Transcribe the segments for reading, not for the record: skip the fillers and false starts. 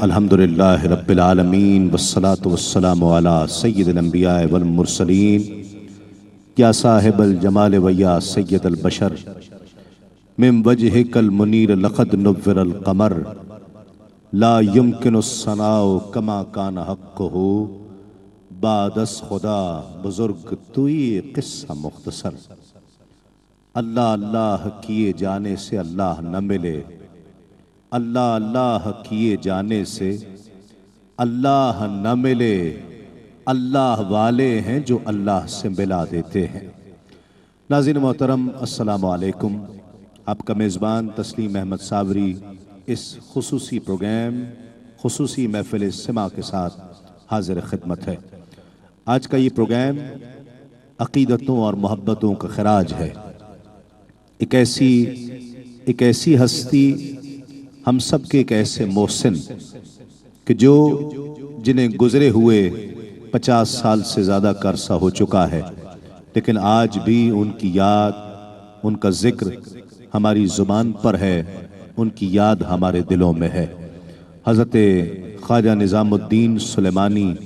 अल्हम्दुलिल्लाहि रब्बिल आलमीन वस्सलातु वस्सलामु अला सय्यिदिल अंबिया वल मुरसलीन या साहिबल जमाल व या सय्यदल बशर मिन वजहिकल मुनीर लक़द नुव्विरल क़मर ला युमकिनु सनाउ कमा कान हक़्क़ुहु बादस खुदा बुजुर्ग तुई क़िस्सा मुख्तसर। अल्लाह अल्लाह किए जाने से अल्लाह न मिले, अल्लाह अल्लाह किए जाने से अल्लाह न मिले। अल्लाह वाले हैं जो अल्लाह से मिला देते हैं। नाज़रीन मोहतरम, अस्सलामु अलैकुम। आपका मेज़बान तस्लीम अहमद साबरी इस खुसूसी प्रोग्राम खुसूसी महफिल इस्तिमा के साथ हाजिर खिदमत है। आज का ये प्रोग्राम अक़ीदतों और मोहब्बतों का खराज है। एक ऐसी हस्ती, हम सब के एक ऐसे मोहसिन कि जो जिन्हें गुजरे हुए 50 साल से ज़्यादा का अरसा हो चुका है, लेकिन आज भी उनकी याद, उनका जिक्र हमारी ज़ुबान पर है, उनकी याद हमारे दिलों में है। हज़रत ख्वाजा निज़ामुद्दीन सुलेमानी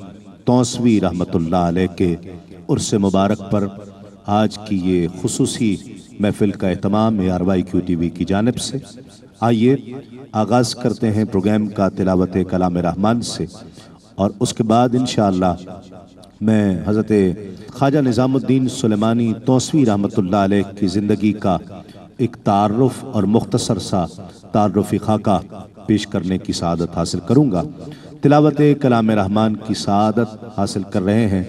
तौसवी रहमतुल्लाह अलैह के उर्स मुबारक पर आज की ये खुसूसी महफिल का एहतमाम ARYQ TV की जानिब से। आइए आगाज़ करते हैं प्रोग्राम का तिलावत कलाम रहमान से, और उसके बाद इंशाअल्लाह मैं हज़रत ख्वाजा निज़ामुद्दीन सुलेमानी तौसवी रहमतुल्लाह अलैह की ज़िंदगी का एक तारुफ और मुख्तसर सा तारुफ़ी खाका पेश करने की सआदत हासिल करूँगा। तिलावत कलाम रहमान की सआदत हासिल कर रहे हैं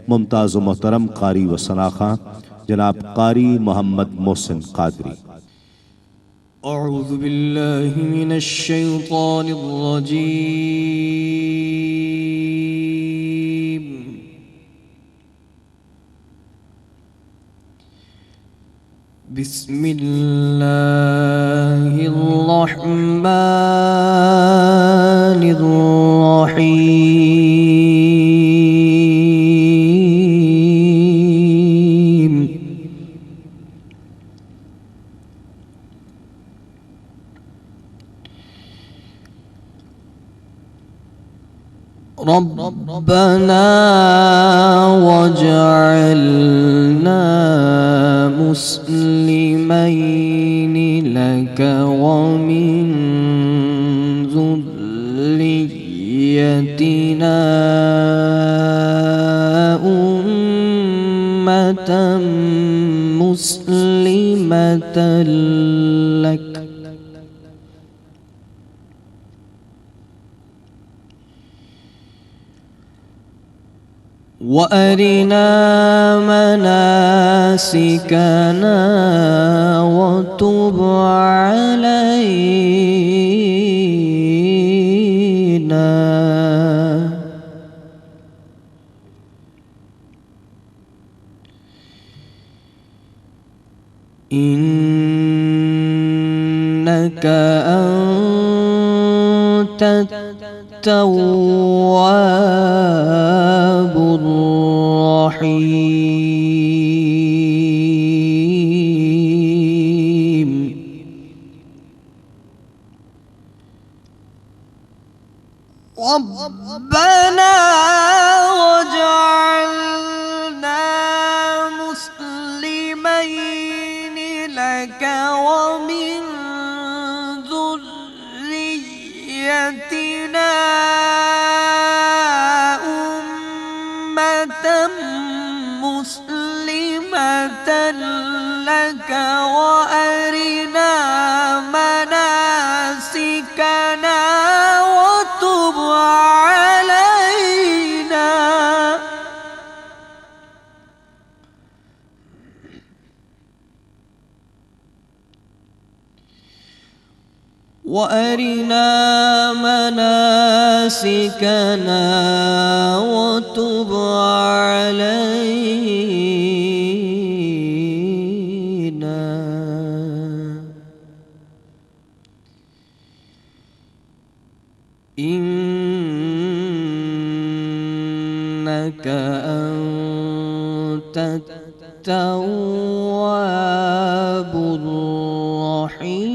मुमताज़ व मोहतरम कारी व सनाख़ा जनाब कारी मोहम्मद मोहसिन क़ादरी। अऊज़ु बिल्लाहि मिनश शैतानिर रजीम। बिस्मिल्लाहिर रहमानिर रहीम। रब्बना वजअलना मुस्लिमैनि लक व मिन ज़ुर्रिय्यतिना उम्मतन मुस्लिमतन लक वअरिना मनासिकना वतुब अलैना इन्नका अंतत तव्वाबुर रहीम। रब्बना वजअलना मुस्लिमैनि लक व मिन ज़ुर्रिय्यतिना उम्मतन मुस्लिमतन लक व अरिना मनासिकना व तुब अलैना। वअरिना मनासिकना वतुब अलैना। इन्नका अंतत तव्वाबुर रहीम।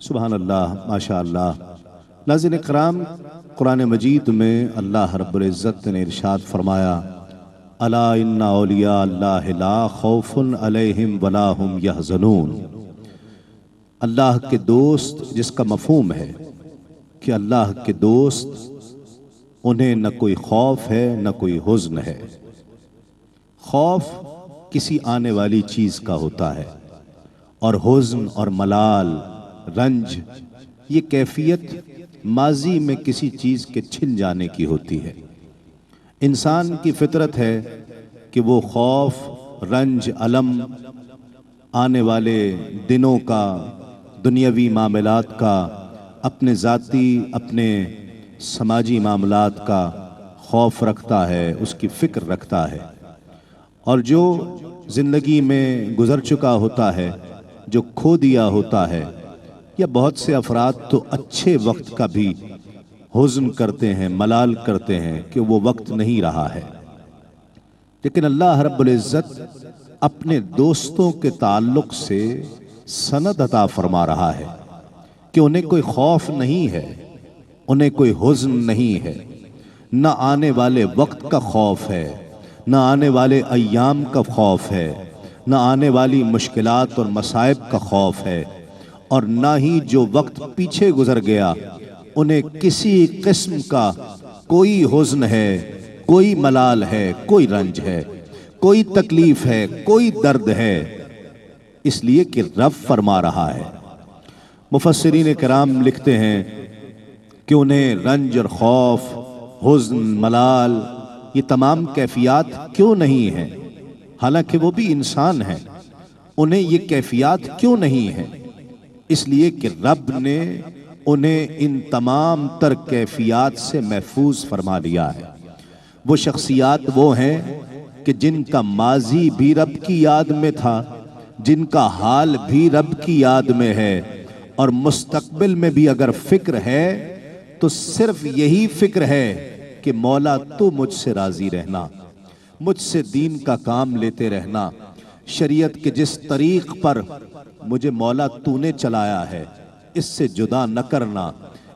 सुबहान अल्लाह माशा अल्लाह। नाज़रीन इकराम, कुरान मजीद में अल्लाह रब्बुल इज़्ज़त ने इरशाद फरमाया, अला इन्ना औलिया अल्लाह ला खौफुन अलैहिम वला हुम यहज़नून। अल्लाह के दोस्त, जिसका मफ़हूम है कि अल्लाह के दोस्त, उन्हें न कोई खौफ है न कोई हुज़्न है। खौफ किसी आने वाली चीज़ का होता है और हुज़्न और मलाल, रंज, ये कैफियत माजी में किसी चीज़ के छिन जाने की होती है। इंसान की फितरत है कि वो खौफ, रंज, अलम आने वाले दिनों का, दुनियावी मामलात का, अपने ज़ाती अपने समाजी मामलात का खौफ रखता है, उसकी फ़िक्र रखता है। और जो ज़िंदगी में गुज़र चुका होता है, जो खो दिया होता है, या बहुत से अफराद तो अच्छे वक्त का भी हुज़्न करते हैं, मलाल करते हैं कि वो वक्त नहीं रहा है। लेकिन अल्लाह रब्बुल इज़्ज़त अपने दोस्तों के ताल्लुक़ से सनद अता फरमा रहा है कि उन्हें कोई खौफ नहीं है, उन्हें कोई हुज़्न नहीं है, न आने वाले वक्त का खौफ है, न आने वाले अय्याम का खौफ है, न आने वाली मुश्किलात और मसाइब का खौफ है, और ना ही जो वक्त पीछे गुजर गया उन्हें किसी किस्म का कोई हुज़्न है, कोई मलाल है, कोई रंज है, कोई तकलीफ है, कोई दर्द है, इसलिए कि रब फरमा रहा है। मुफस्सिरीन किराम लिखते हैं कि उन्हें रंज और खौफ, हुज़्न, मलाल, ये तमाम कैफियत क्यों नहीं है, हालांकि वो भी इंसान हैं, उन्हें ये कैफियत क्यों नहीं है? इसलिए कि रब ने उन्हें इन तमाम तर कैफियत से महफूज फरमा लिया है। वो शख्सियात वो हैं कि जिनका माजी भी रब की याद में था, जिनका हाल भी रब की याद में है, और मुस्तकबिल में भी अगर फिक्र है तो सिर्फ यही फिक्र है कि मौला तू मुझसे राजी रहना, मुझसे दीन का काम लेते रहना, शरीयत के जिस तरीक़ पर मुझे मौला तूने चलाया है इससे जुदा न करना,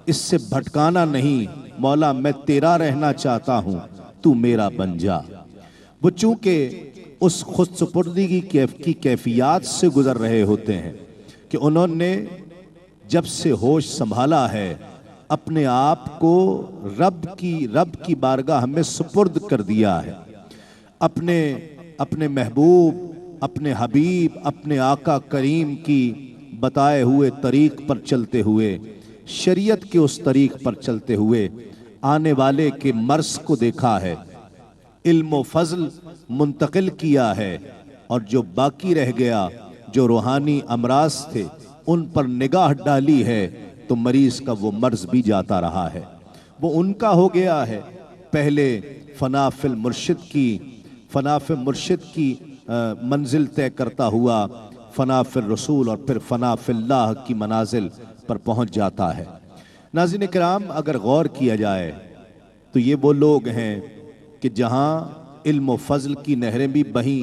इससे भटकाना नहीं, मौला मैं तेरा रहना चाहता हूँ, तू मेरा बन जा। वो चूंकि उस खुदसुपुर्दगी की कैफियत से गुजर रहे होते हैं कि उन्होंने जब से होश संभाला है अपने आप को रब की बारगाह में सुपुर्द कर दिया है, अपने महबूब, अपने हबीब, अपने आका करीम की बताए हुए तरीक़ पर चलते हुए, शरीयत के उस तरीक़ पर चलते हुए आने वाले के मर्ज़ को देखा है, इल्म व फज़ल मुंतकिल किया है, और जो बाकी रह गया, जो रूहानी अमराज थे, उन पर निगाह डाली है तो मरीज़ का वो मर्ज़ भी जाता रहा है। वो उनका हो गया है, पहले फ़ना फिल मुर्शिद की मंजिल तय करता हुआ फ़ना फिल रसूल और फिर फ़ना फिल्लाह की मनाजिल पर पहुँच जाता है। नाज़रीन किराम, अगर गौर किया जाए तो ये वो लोग हैं कि जहाँ इल्म व फ़ज़ल की नहरें भी बहीं,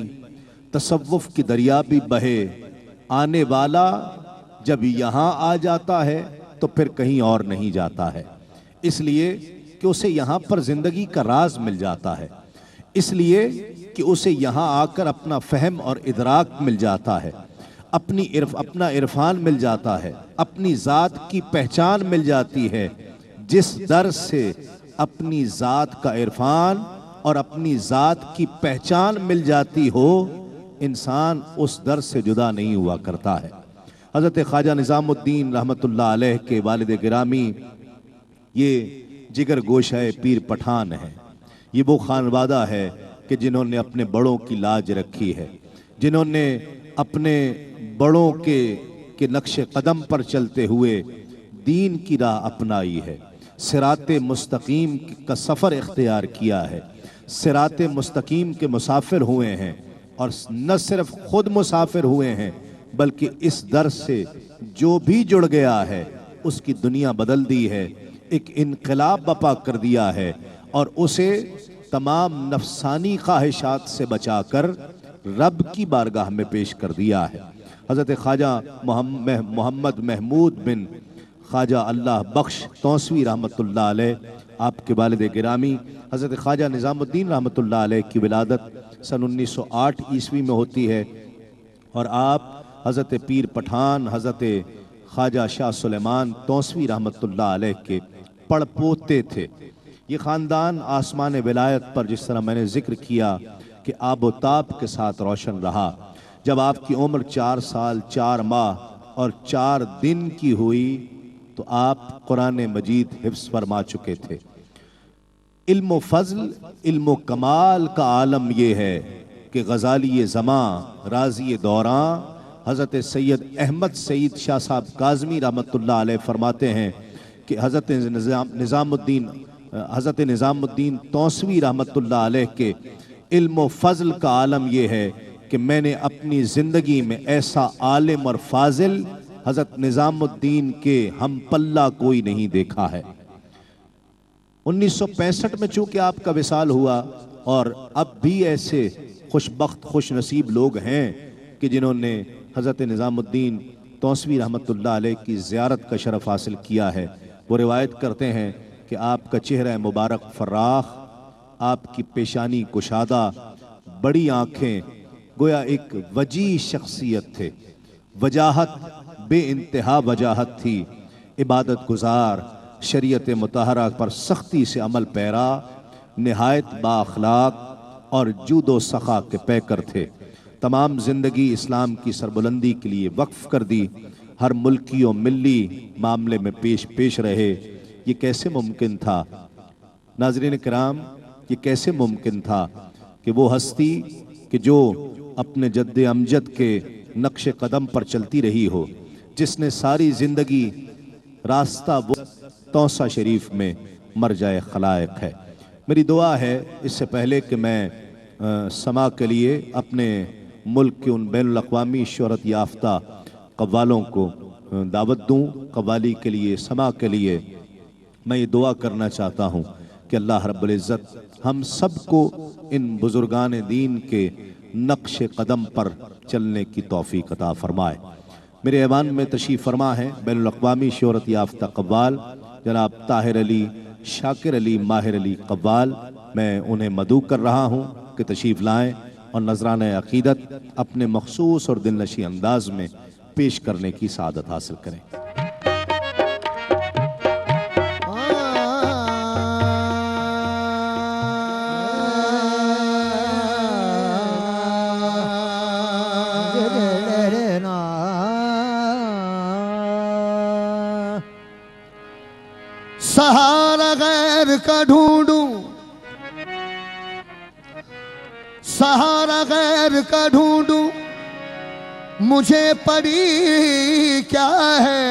तसव्वुफ़ की दरिया भी बहे, आने वाला जब यहाँ आ जाता है तो फिर कहीं और नहीं जाता है, इसलिए कि उसे यहाँ पर जिंदगी का राज मिल जाता है, इसलिए कि उसे यहाँ आकर अपना फहम और इदराक मिल जाता है, अपना इरफान मिल जाता है, अपनी ज़ात की पहचान मिल जाती है। जिस दर से अपनी ज़ात का इरफान और अपनी ज़ात की पहचान मिल जाती हो, इंसान उस दर से जुदा नहीं हुआ करता है। हज़रत ख्वाजा निज़ामुद्दीन रहमतुल्लाह अलैह के वालिद गिरामी ये जिगर गोशाए पीर पठान है। ये वो खानवादा है कि जिन्होंने अपने बड़ों की लाज रखी है, जिन्होंने अपने बड़ों के नक्शे कदम पर चलते हुए दीन की राह अपनाई है, सिराते मुस्तकीम का सफ़र इख्तियार किया है, सिराते मुस्तकीम के मुसाफिर हुए हैं, और न सिर्फ खुद मुसाफिर हुए हैं बल्कि इस दर से जो भी जुड़ गया है उसकी दुनिया बदल दी है, एक इनकलाब बपा कर दिया है, और उसे तमाम नफसानी ख्वाहिशात से बचाकर रब की बारगाह में पेश कर दिया है। हज़रत ख्वाजा मोहम्मद महमूद बिन ख्वाजा अल्लाह बख्श तौसवी रहमतुल्लाह अलैह, आपके वालिद गिरामी हज़रत ख्वाजा निज़ामुद्दीन रहमतुल्लाह अलैह की विलादत सन 1908 ईस्वी में होती है, और आप हज़रत पीर पठान हज़रत ख्वाजा शाह सुलेमान तौसवी रहमतुल्लाह अलैह के पड़पोते थे। ये ख़ानदान आसमान विलायत पर, जिस तरह मैंने जिक्र किया कि आबोताब के साथ रोशन रहा। जब आपकी उम्र 4 साल 4 माह और 4 दिन की हुई तो आप कुरान मजीद हिफ्ज़ फरमा चुके थे। इल्म फ़ज़ल इल्म कमाल का आलम ये है कि गज़ाली ज़मां राज़ी दौरां हज़रत सैयद अहमद सईद शाह साहब काज़मी रहमतुल्लाह अलैह फरमाते हैं कि हज़रत निज़ामुद्दीन तौसवी रहमतुल्लाह अलैह के इल्म फ़ज़ल का आलम ये है कि मैंने अपनी ज़िंदगी में ऐसा आलिम और फाजिल हज़रत निज़ामुद्दीन के हम पल्ला कोई नहीं देखा है। 1965 में चूंकि आपका विसाल हुआ, और अब भी ऐसे खुशबख्त खुश नसीब लोग हैं कि जिन्होंने हज़रत निज़ामुद्दीन तौसवी रहमतुल्लाह अलैह की ज़ियारत का शरफ़ हासिल किया है। वो रिवायत करते हैं कि आपका चेहरा मुबारक फर्राख, आपकी पेशानी कुशादा, बड़ी आँखें, गोया एक वजी शख्सियत थे, वजाहत बे इंतहा वजाहत थी, इबादत गुजार, शरीयत मुतहरा पर सख्ती से अमल पैरा, निहायत बाअखलाक और जूदो सखा के पैकर थे। तमाम ज़िंदगी इस्लाम की सरबुलंदी के लिए वक्फ कर दी, हर मुल्की और मिल्ली मामले में पेश रहे। ये कैसे मुमकिन था नाज़रीन किराम, ये कैसे मुमकिन था कि वो हस्ती कि जो अपने जद्द अमजद के नक्श कदम पर चलती रही हो, जिसने सारी ज़िंदगी रास्ता वो तौसा शरीफ में मर जाए खलायक है। मेरी दुआ है इससे पहले कि मैं समा के लिए अपने मुल्क के उन बैनुल अक़वामी शोहरत याफ्ता कव्वालों को दावत दूँ, कव्वाली के लिए, समा के लिए, मैं ये दुआ करना चाहता हूँ कि अल्लाह रब्बुल इज़्ज़त हम सब को इन बुज़ुर्गान दीन के नक्श कदम पर चलने की तौफ़ीक़ अता फ़रमाए। मेरे ऐवान में तशरीफ़ फरमा है बैनुल अक़वामी शोहरत याफ्ता कव्वाल जनाब ताहिर अली शाकिर अली माहिर अली कव्वाल। मैं उन्हें मदऊ कर रहा हूँ कि तशरीफ़ लाएँ और नज़राने अक़ीदत अपने मख़सूस और दिलनशी अंदाज में पेश करने की सआदत हासिल करें। सहारा गैर का ढूंढूं, सहारा गैर का ढूंढूं, मुझे पड़ी क्या है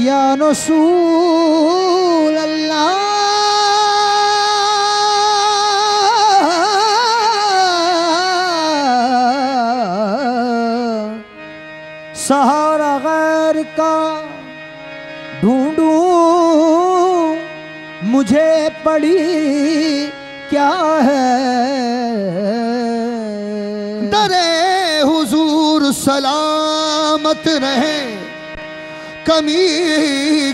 या रसूल अल्लाह। सहारा गैर का ढूंढूं, मुझे पड़ी क्या है दरे सलामत रहे, कमी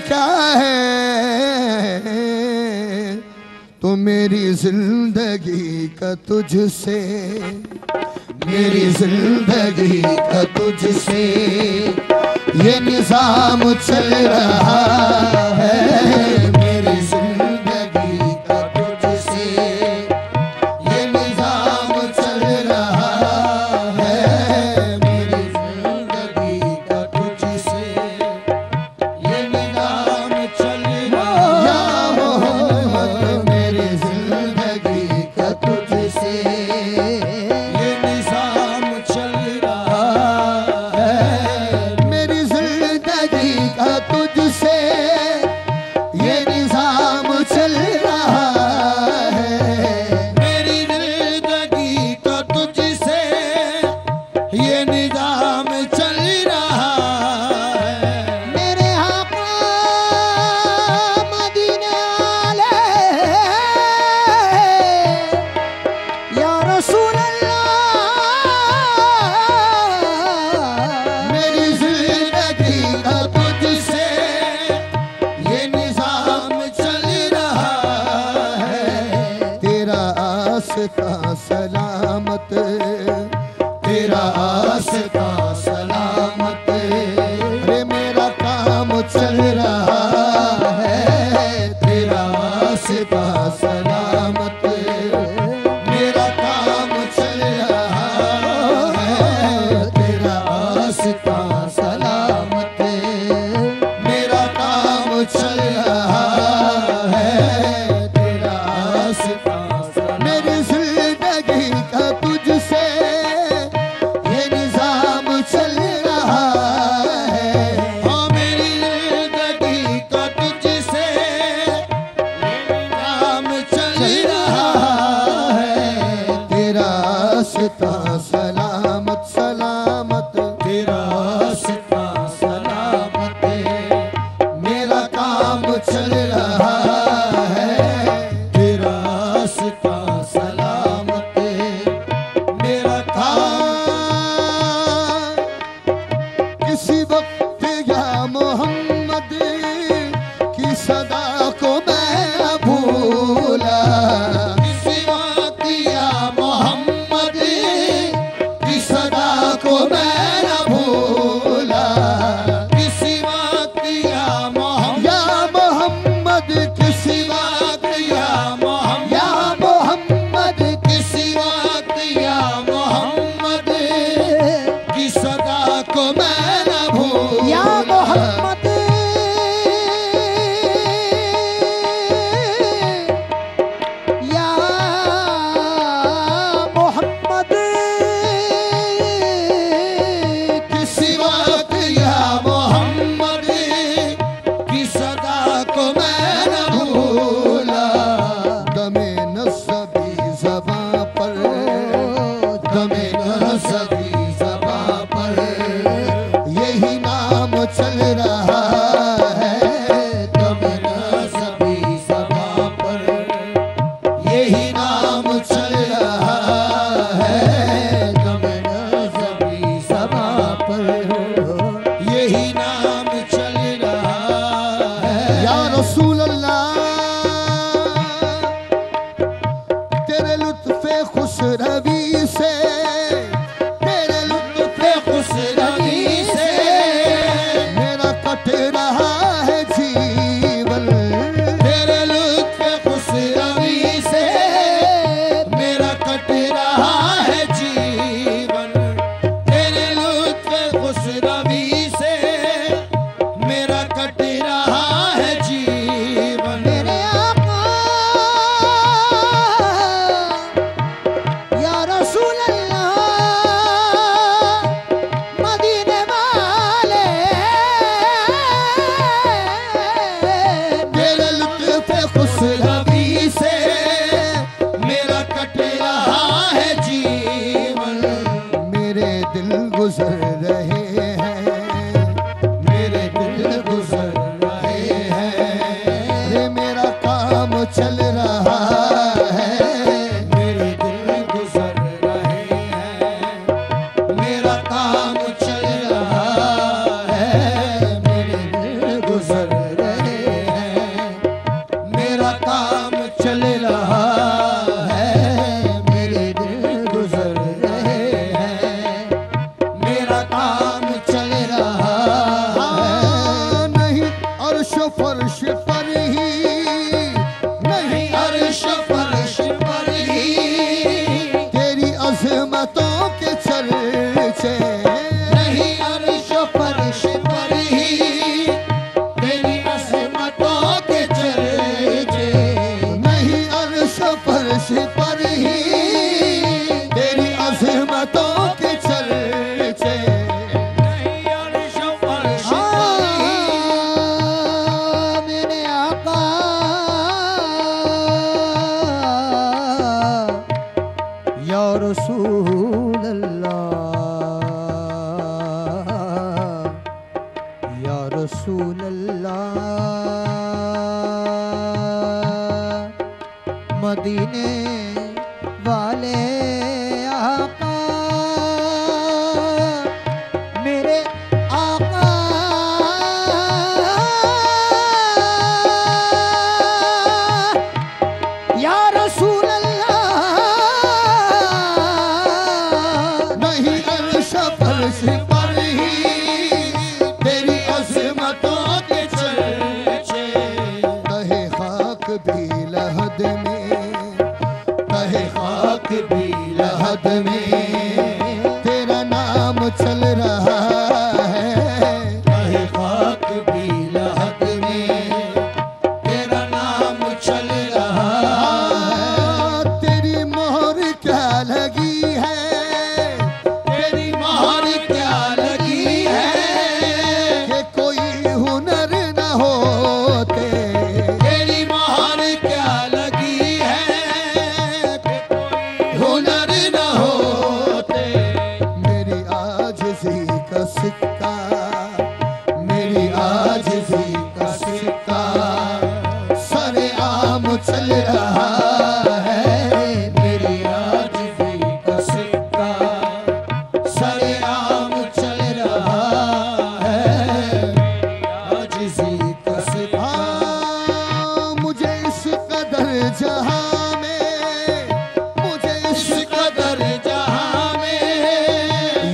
क्या है। तो मेरी जिंदगी का तुझसे, मेरी जिंदगी का तुझसे ये निजाम चल रहा है। मेरी जिंदगी का तुझसे ये निजाम चल रहा है। मेरी जिंदगी का तुझसे ये निजाम चल रहा है। मेरी जिंदगी का तुझसे ये निजाम चल रहा है। मेरी जिंदगी का तुझसे ये निजाम चल रहा है। मेरी जिंदगी का तुझसे ये निजाम चल रहा है। मेरे आका मदीने वाले या रसूल अल्लाह। मेरी जिंदगी का तुझसे ये निजाम चल रहा है। तेरा आस्था सलामत, तेरा आस्था सलामत, रे मेरा काम चल रहा है। तेरा आस्था सलामत, मेरा काम चल रहा है। तेरा आस्था सलामत, मेरा काम चल रहा है। तेरा आस्था सलामत, मेरी जिंदगी का तुझसे ये निजाम चल रहा है। हाँ मेरी जिंदगी का तुझसे ये निजाम चल रहा है। तेरा आस्था सलामत सलामत, तेरा आस्था सलामत, मेरा काम चल रहा है। तेरा आस्था सलामत, मेरा काम किसी वक्त या मोहम्मद की सदा को मैं न भूला। किसी बात या मोहम्मद की सदा को मैं न भूला। किसी बात या मोहम्मद, या मोहम्मद किसी बात या मोहम्मद, या मोहम्मद किसी बात या मोहम्मद की सदा को मैं न भूला। या मोहम्मद या मोहम्मद किसी बात या मोहम्मद की सदा को मैं न भूला। दमे नसबी ज़बां पर, दमे नसबी ज़बां पर यही नाम चल रहा है। दमे नसबी ज़बां पर यही नाम चल रहा है। दमे नसबी ज़बां पर यही नाम चल रहा है। या रसूल अल्लाह, तेरे लुत्फ़े खुशरवी से, तेरे लुत्फ़े खुशरवी से मेरा कट रहा है जीवन। तेरे लुत्फ़ खुशरवी से मेरा कट रहा है जीवन। तेरे लुत्फ़ खुशरवी से रसूल अल्लाह मदीने वाले आका मेरे आका या रसूल अल्लाह नहीं अर्श फर्श पर ही तेरी अज़मतों के चर्चे कहे खाक भी लहद में कहे खाक भी लहद में तेरा नाम चल रहा है कहे खाक भी लहद में तेरा नाम चल रहा है। तेरी मोहर क्या लगी है तेरी मोहर क्या लगी है कि कोई हुनर न होते तेरी मोहर क्या लगी है कि कोई हुनर न होते मेरी आजिज़ी का सिक्का मेरी आजिज़ी का सिक्का सरे आम चल रहा है मेरी आजिज़ी का सिक्का सरेआम चल रहा है आजिज़ी का सिक्का मुझे इस कदर जहां में मुझे इस इस कदर जहां में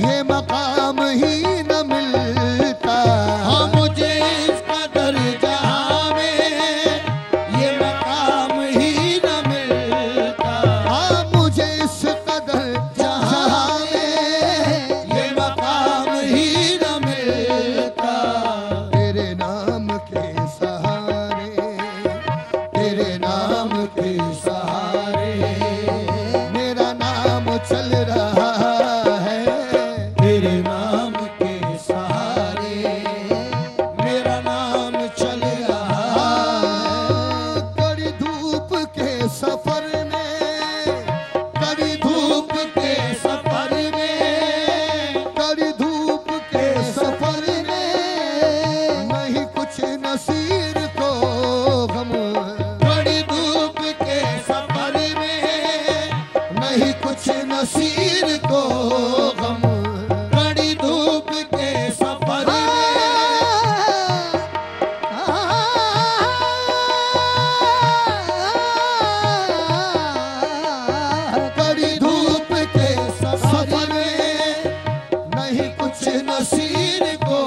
ये मकाम ही न मिलता हाँ मुझे इस कदर जहां में ये मकाम ही न मिलता हाँ मुझे इस कदर जहां में ये मकाम ही न मिलता तेरे नाम के सहारे तेरे नाम के सहारे मेरा नाम चल रहा है तेरे नाम के सहारे मेरा नाम चल रहा है। कड़ी धूप के सफर में कड़ी धूप के सफर में कड़ी धूप के सफर में नहीं कुछ नसीर को गम बड़ी धूप के सफर में नहीं कुछ नसीर को गम बड़ी धूप के सफर में कड़ी धूप के सफर में नहीं कुछ नसीर को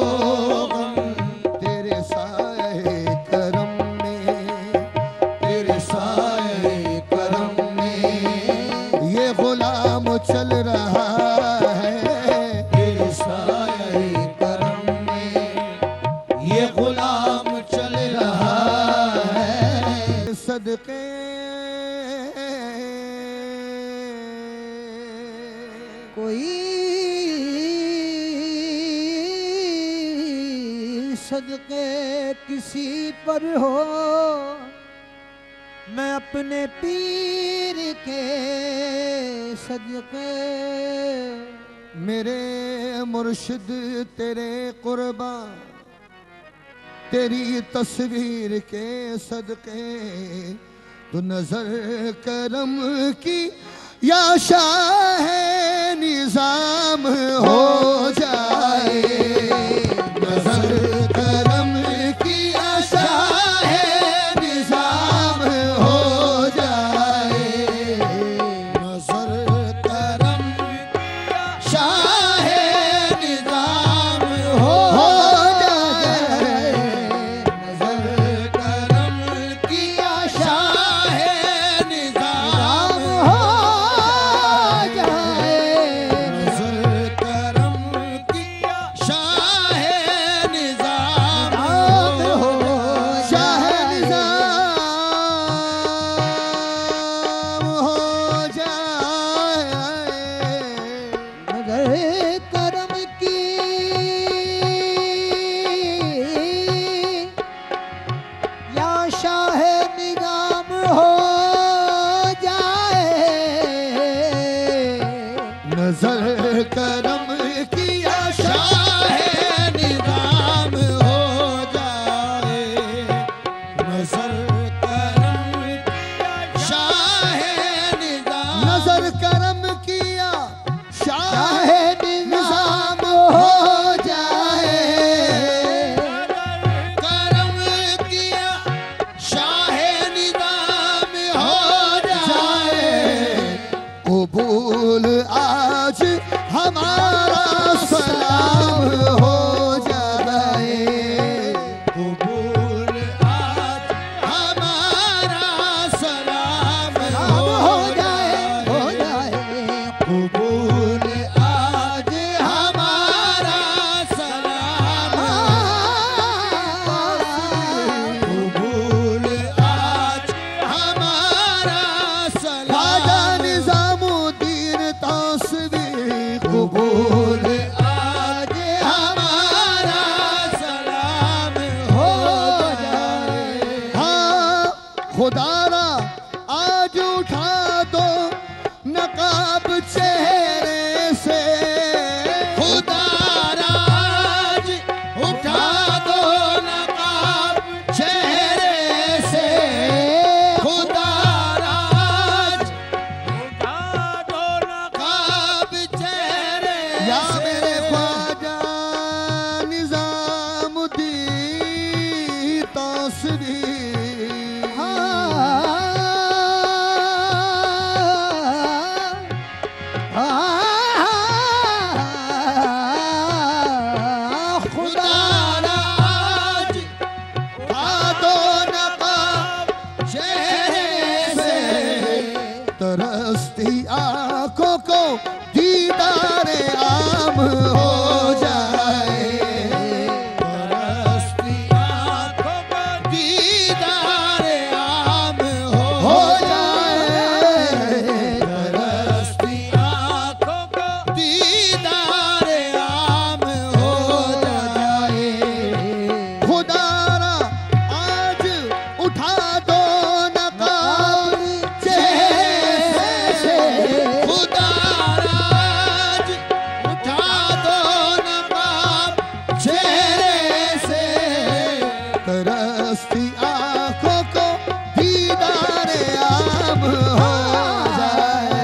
गम तेरे साए करम में तेरे साए करम में ये गुलाम चल रहा है तेरे साए करम में ये गुलाम चल रहा है। सदके कोई सदके किसी पर हो मैं अपने पीर के सदके मेरे मुर्शिद तेरे कुर्बान तेरी तस्वीर के सदके तू नजर करम की या शाह निजाम हो जाए नजर करम की या शाह निजाम हो जाए नजर करम शाह निजाम हो जाए नजर करम किया शाह निजाम हो जाए नजर करम किया खुदारा आज उठा दो नकाब चेहरे से, खुदारा आज उठा दो नकाब चेहरे से, खुदारा आज उठा दो नकाब चेहरे या से। मेरे ख्वाजा निजामुद्दीन तौसरी खुदारा आज उठा दो नकाब चेहरे से, तरसती आंखों को दीदारे आम हो जाए, तरसती आँखों को दीदारे आम हो जाए, तरसती आँखों को दीदारे आम हो जाए। खुदारा आज उठा दो नकाब चेहरे से, खुदारा आज उठा दो नकाब चेहरे से, तरसती आंखों को दीदारे आम हो जाए,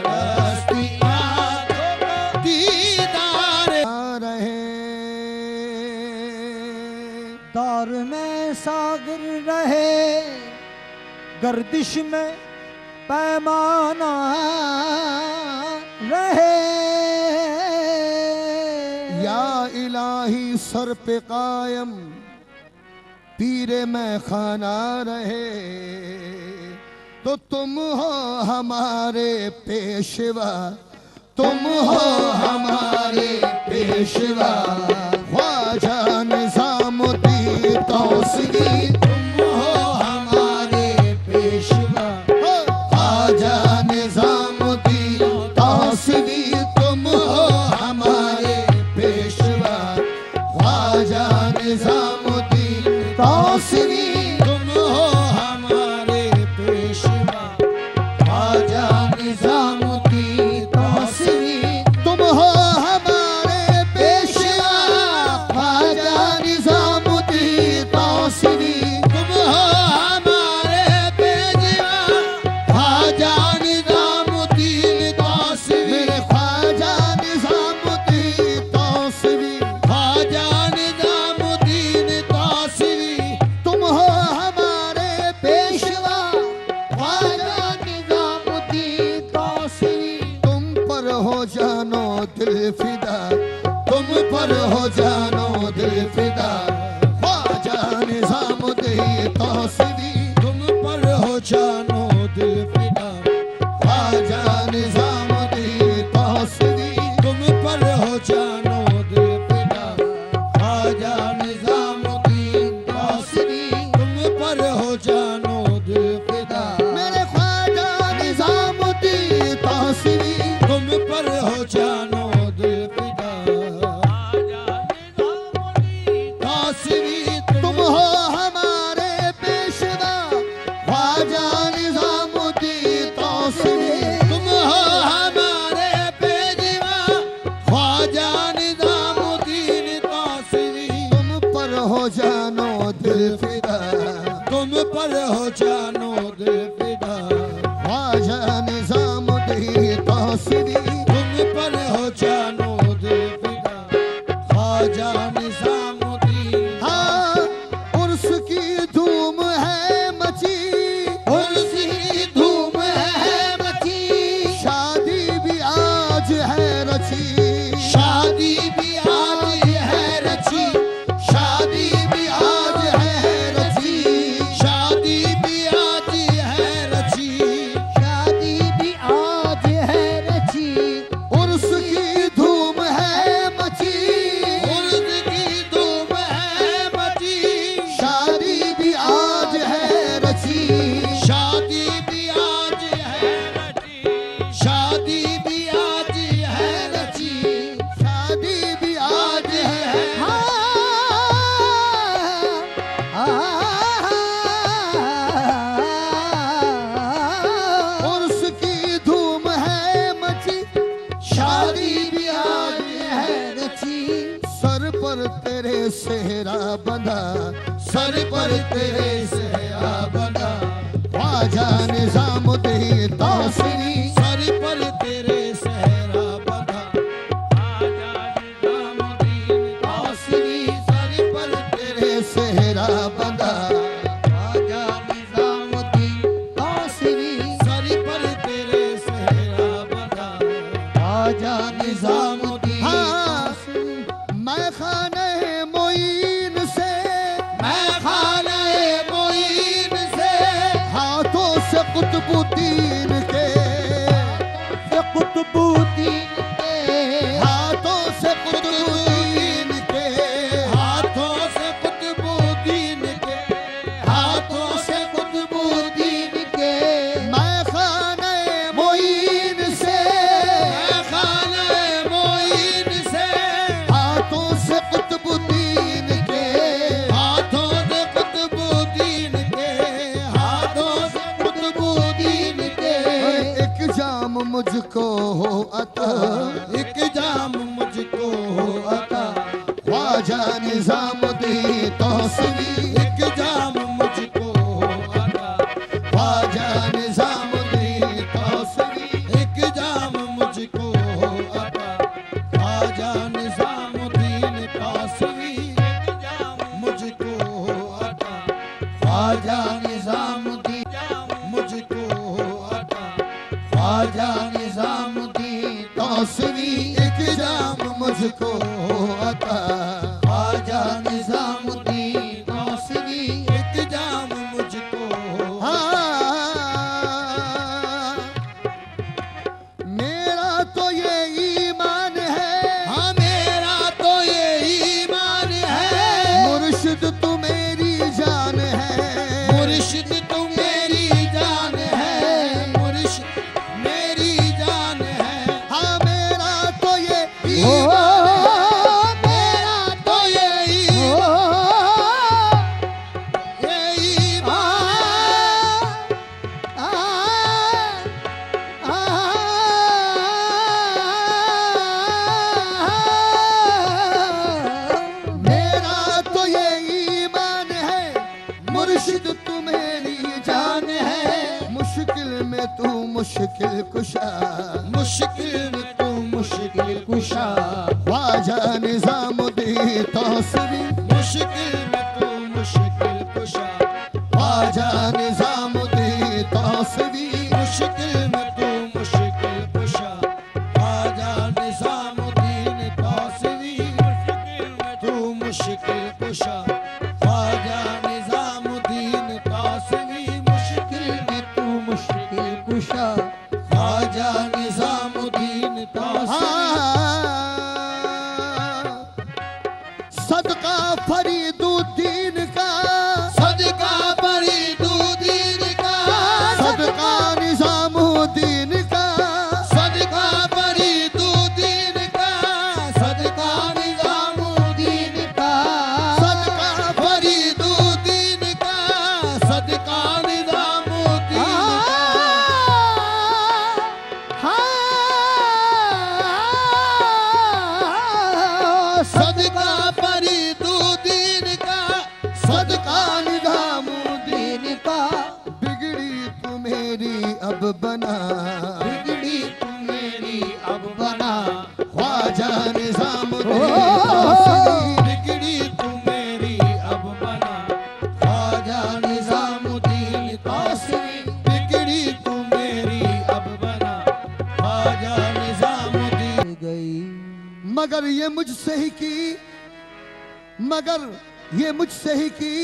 तरसती आँखों को दीदारे रहे दौर में सागर रहे, गर्दिश में पैमाना रहे, या इलाही सर पे कायम पीरे में खाना रहे, तो तुम हो हमारे पेशवा, तुम हो हमारे पेशवा, ख्वाजा निजामुद्दीन तौसरी तुम हो हमारे पेशवा, ख्वाजा निजामुद्दीन तौसरी तुम हो हमारे पेशवा, ख्वाजा निजामुद्दीन तौसरी तुम हो हमारे पेशवा, ख्वाजा निजामुद्दीन तौसरी तुम हो हमारे पेशवा, ख्वाजा निजामुद्दीन तौसरी तुम हो हमारे पेशवा, ख्वाजा निजामुद्दीन तौसरी, मेरे ख्वाजा निजामुद्दीन तौसरी ख्वाजा निजामुद्दीन तौसरी तुम हो हमारे पेशवा, ख्वाजा निजामुद्दीन तौसरी तुम पर हो जानो दिल फिदा, तुम पर हो जानो दिल फिदा, ख्वाजा निजामुद्दीन तौसरी तुम पर हो जानो दिल फिदा, ख्वाजा निजामुद्दीन तौसरी तुम पर हो जानो दिल फिदा, ख्वाजा निजामुद्दीन तौसरी तुम पर हो जानो दिल फिदा, मेरे ख्वाजा निजामुद्दीन तौसरी तुम पर हो जानो दिल फिदा, ख्वाजा निजामुद्दीन तौसरी तुम हो हमारे पेशवा, ख्वाजा निजामुद्दीन तौसरी तुम हो हमारे पेशवा, ख्वाजा निजामुद्दीन तौसरी तुम पर हो जानो दिल फिदा, तुम पर हो जानो दिल फिदा, ख्वाजा निजामुद्दीन तौसरी तुम पर हो जानो दिल फिदा, ख्वाजा निजामुद्दीन हाँ उर्स की धूम है मची, उर्स की धूम है मची, शादी भी आज है रची, शादी भी आज है रची, शादी भी आज है रची, शादी भी आज है तेरे सेहरा बंधा, सर पर तेरे सेहरा बंधा, ख्वाजा निजामुद्दीन तासरी, सर पर तेरे सेहरा बंधा, ख्वाजा निजामुद्दीन तासरी, सर पर तेरे सेहरा बंधा, ख्वाजा निजामुद्दीन तासरी, सर पर तेरे सेहरा बंधा, ख्वाजा निजामुद्दीन। हाँ, मैं खाने मोइन से, मैं खाने मोइन से, हाथों से कुतुबुद्दीन के, कुतुबुद्दीन के हाथों से कुतुबुद्दीन के, हाथों से कुतुबुद्दीन के, हाथों से कुतुबुद्दीन के, मैं खाने मोइन से, मैं खाने मोइन से, हाथों से कुतुबुद्दीन के, हाथों से कुतुबुद्दीन के, हाथों से कुतुबुद्दीन के, एक जाम मुझको हो अता, एक जाम मुझको हो अता, ख्वाजा निजामुद्दीन तासरी, एक जाम मुझको हो अता, ख्वाजा निजामुद्दीन तासरी, एक जाम मुझको हो अता, ख्वाजा निजामुद्दीन तासरी, एक जाम मुझको हो अता, ख्वाजा निजामुद्दीन मुझको हो अता, ख्वाजा निजामुद्दीन तासरी, एक जाम मुझको हो अता, ख्वाजा निजामुद्दीन तासरी, एक जाम मुझको हो हाँ, मेरा तो ये ईमान है, हाँ मेरा तो ये ईमान है, मुर्शिद तू मेरी जान है, मुर्शिद तू मेरी जान है, मुर्शिद मेरी जान है, हाँ मेरा तो ये ओ ईमान, मेरा तो ये मेरा तो ये ईमान है, मुर्शिद तू मेरी जान है, मुश्किल में तू मुश्किल कुशा, मुश्किल में तू मुश्किल कुशा, ख्वाजा निजामुद्दीन तासरी, मुश्किल में तू मुश्किल कुशा, ख्वाजा निजामुद्दीन तासरी, मुश्किल में तू मुश्किल कुशा, ख्वाजा निजामुद्दीन तासरी, मुश्किल में तू मुश्किल कुशा, ख्वाजा निजामुद्दीन तासरी, मुश्किल में तू मुश्किल कुशा, ख्वाजा निजामुद्दीन तासरी। सदका फरीदुद्दीन का, सदका फरीदुद्दीन का, सदका निजामुद्दीन का, सदका फरीदुद्दीन का, सदका निजामुद्दीन का, सदका फरीदुद्दीन का, सदका निजामुद्दीन सदका फरीदुद्दीन का, सदका निजामुद्दीन का, बिगड़ी तू मेरी अब बना, बिगड़ी तू मेरी अब बना, ख्वाजा निजामुद्दीन तासरी, बिगड़ी तू मेरी अब बना, ख्वाजा निजामुद्दीन तासरी, बिगड़ी तू मेरी अब बना, ख्वाजा निजामुद्दीन गई। मगर ये मुझसे ही की, मगर ये मुझसे ही की,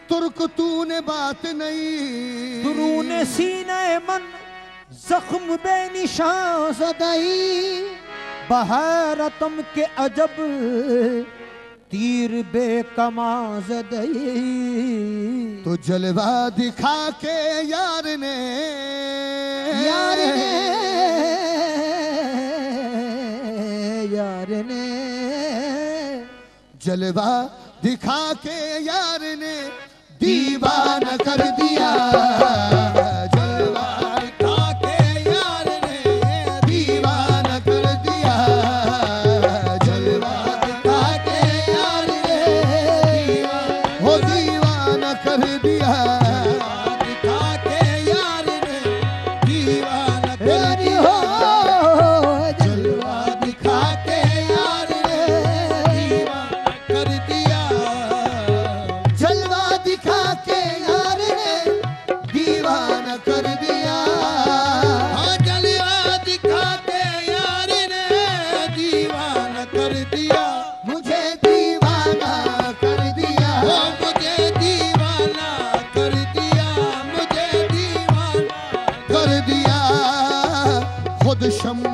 तुर्क तूने बात नहीं, दुरूने सीने मन जख्म बेनिशान ज़दई, बहरतम के अजब तीर बेकमा ज़दई। तो जलवा दिखा के यार ने, यार ने, यार ने जलवा दिखा के यार ने दीवाना कर दिया, जलवा दिखा के यार ने दीवाना कर दिया, जलवा दिखा के यार ने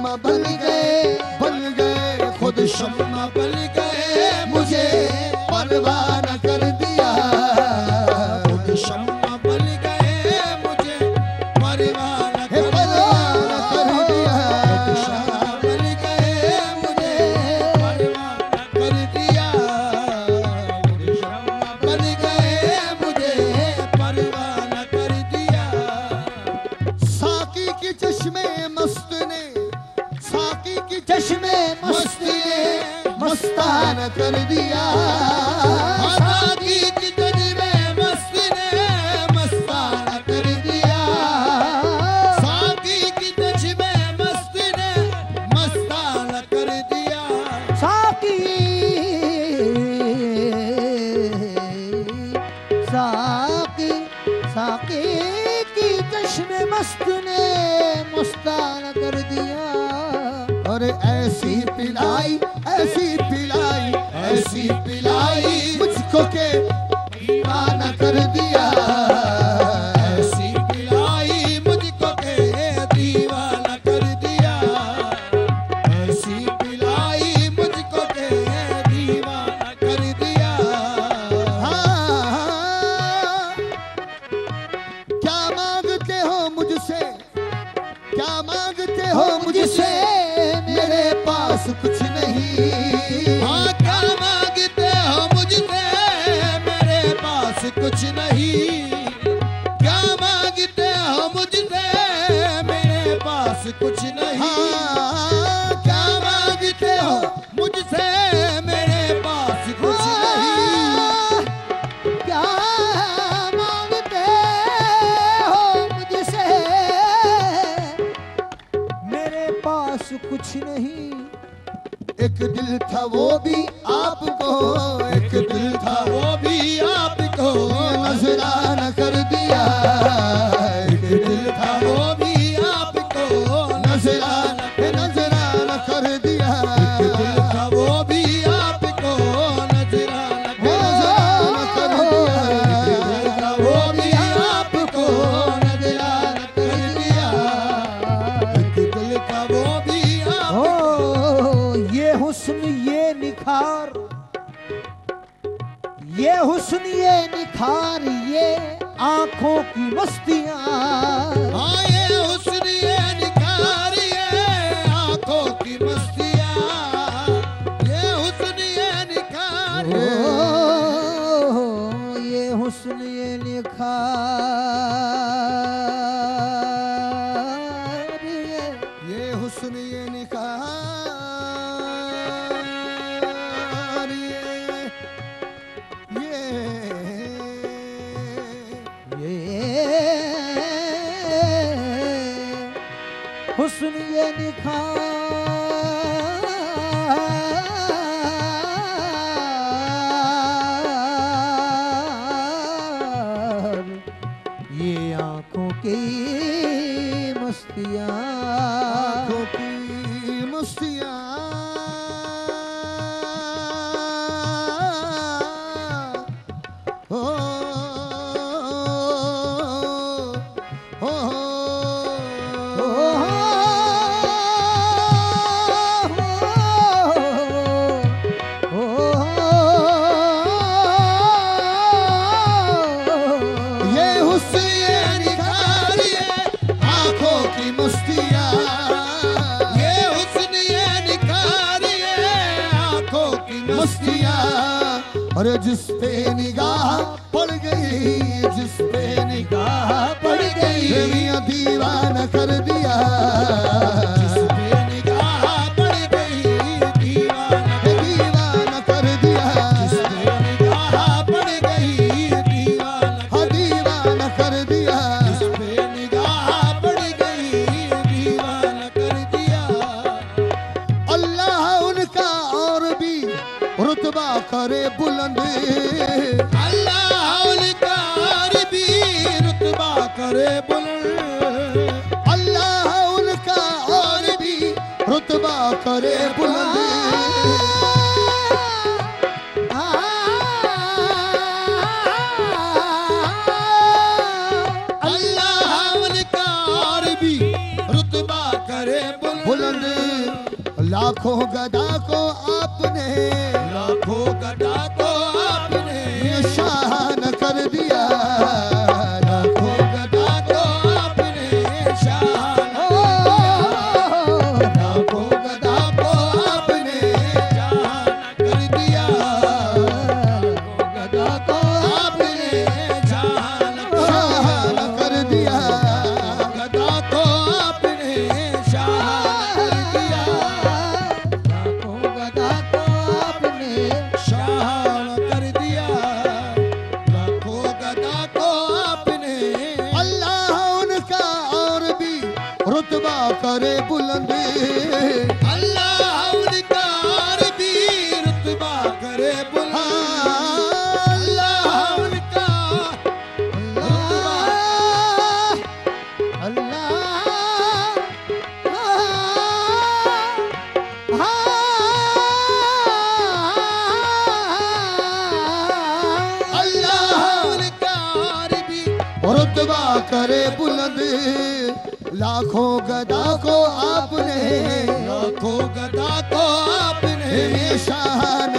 शम्मा बन गए खुद शम्मा बन गए मुझे परवाना कर दिया। खुद शम्मा बन गए मुझे परवाना हे कर परवाना कर दिया। खुद शम्मा बन गए मुझे परवाना कर दिया। खुद शम्मा बन गए मुझे परवाना कर दिया। साकी की चश्मे मस्त ने, साकी की चश्मे मस्त ने मस्ताना कर दिया। साकी की तजमे मस्त ने मस्ताना कर दिया। साकी की तजमे मस्त ने मस्ताना कर दिया। साकी साकी साकी की चश्मे मस्त ने मस्ताना कर दिया। और ऐसी पिलाई ऐसी पिलाई मुझको के दीवाना कर दिया। ऐसी पिलाई मुझको के दीवाना कर दिया। ऐसी पिलाई मुझको के दीवाना कर दिया। हाँ, क्या मांगते हो मुझसे, क्या मांगते हो मुझसे, मेरे पास कुछ नहीं। हाँ, क्या मांगते हो मुझसे, मेरे पास कुछ नहीं। क्या मांगते हो मुझसे, मेरे पास कुछ नहीं। हाँ, क्या मांगते हो मुझसे, मेरे पास कुछ नहीं। क्या मांगते हो मुझसे, मेरे पास कुछ नहीं। एक दिल था वो भी आपको, एक दिल था वो भी आपको नजराना कर दिया। एक दिल था वो भी आपको नजराना कर दिया। दिल था वो भी आपको नजराना नजराना कर दिया। दिल था वो भी आपको नजराना कर दिया। दिल था वो भी ओ ये हुस्न ये निखार, ये हुस्न ये निखार, ये आंखों की मस्तियां। हाँ, ये हुस्न ये निखार, ये आंखों की मस्तियाँ। ये हुस्न ये निखार, ये हुस्न ये निखार, ये हुस्न ये निखार, हुस्न ये निखार, ये आंखों की मस्तियां। आंखों की मस्तियाँ। हो हो ये हुस्न ये निखार, ये आंखों की मस्तियाँ। ये हुस्न ये निखार, ये आंखों की मस्तियाँ। और जिस पे निगाह पड़ गई, जिस पे निगाह पड़ गई, मियां दीवाना कर दिया। जिस पे निगाह पड़ गई, दीवाना दीवाना कर दिया। जिस पे निगाह पड़ गई, दीवाना दीवाना कर दिया। जिस पे निगाह पड़ गई, दीवाना कर दिया। अल्लाह उनका और भी रुतबा करे बुलंद। अल्लाह उनका और भी रुतबा करे बुलंद। अल्लाह लाखों गदा को आपने लाखों गदा को आपने निशान कर दिया। लाखों गदा को आपने शान लाखों गदा को आपने जान कर दिया। गदा को आपने जान शान कर दिया। गदा को आपने शान कर दिया। लाखों गदा को आपने शान कर दिया। लाखों गदा को आपने अल्लाह उनका और भी रुतबा करे बुलंद। अल्लाह उनका और भी रुतबा करे बुलंद। अल्लाह उनका अल्लाह उनका और भी रुतबा करे बुलंद। लाखों गदा को आपने लाखों गदा को आपने निशान